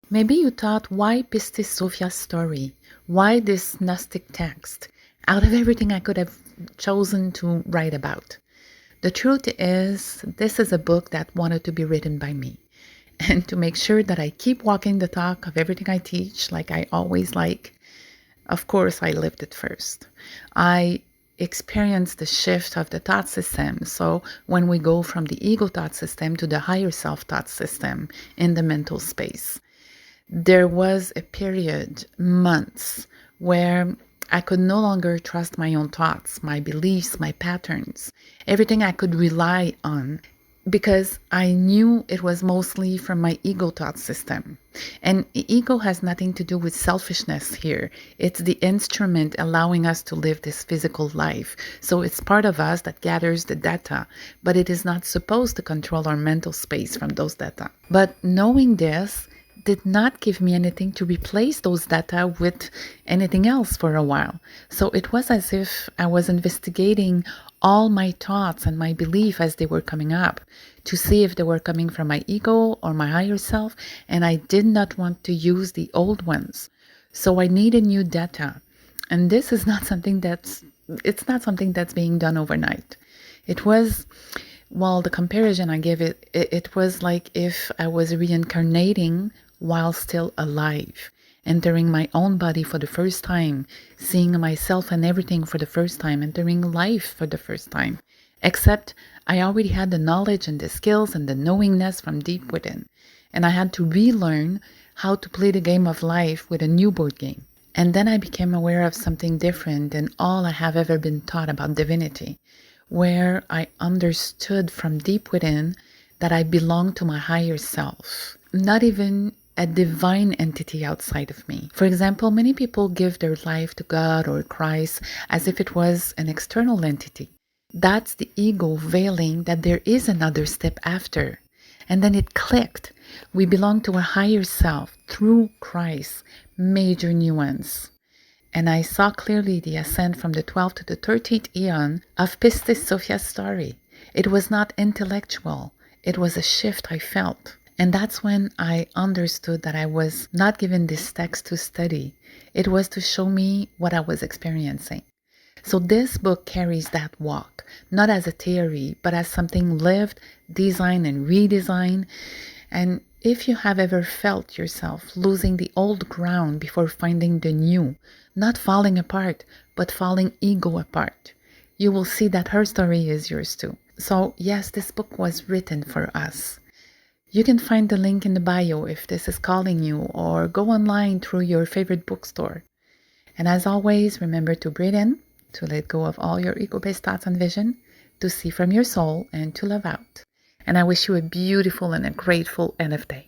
Maybe you thought, why Pistis Sophia's story? Why this Gnostic text? Out of everything I could have chosen to write about. The truth is, this is a book that wanted to be written by me. And to make sure that I keep walking the talk of everything I teach, like I always like, of course, I lived it first. I experienced the shift of the thought system. So when we go from the ego thought system to the higher self thought system in the mental space, there was a period, months, where I could no longer trust my own thoughts, my beliefs, my patterns, everything I could rely on, because I knew it was mostly from my ego thought system. And ego has nothing to do with selfishness here. It's the instrument allowing us to live this physical life. So it's part of us that gathers the data, but it is not supposed to control our mental space from those data. But knowing this did not give me anything to replace those data with anything else for a while. So it was as if I was investigating all my thoughts and my belief as they were coming up to see if they were coming from my ego or my higher self, and I did not want to use the old ones. So I needed new data. And this is not something that's being done overnight. It was, well, the comparison I give it was like if I was reincarnating while still alive, entering my own body for the first time, seeing myself and everything for the first time, entering life for the first time. Except I already had the knowledge and the skills and the knowingness from deep within. And I had to relearn how to play the game of life with a new board game. And then I became aware of something different than all I have ever been taught about divinity, where I understood from deep within that I belong to my higher self, not even a divine entity outside of me. For example, many people give their life to God or Christ as if it was an external entity. That's the ego veiling that there is another step after. And then it clicked. We belong to a higher self through Christ, major nuance. And I saw clearly the ascent from the 12th to the 13th eon of Pistis Sophia's story. It was not intellectual. It was a shift I felt. And that's when I understood that I was not given this text to study. It was to show me what I was experiencing. So this book carries that walk, not as a theory, but as something lived, designed and redesigned. And if you have ever felt yourself losing the old ground before finding the new, not falling apart, but falling ego apart, you will see that her story is yours too. So yes, this book was written for us. You can find the link in the bio if this is calling you, or go online through your favorite bookstore. And as always, remember to breathe in, to let go of all your ego-based thoughts and vision, to see from your soul, and to love out. And I wish you a beautiful and a grateful end of day.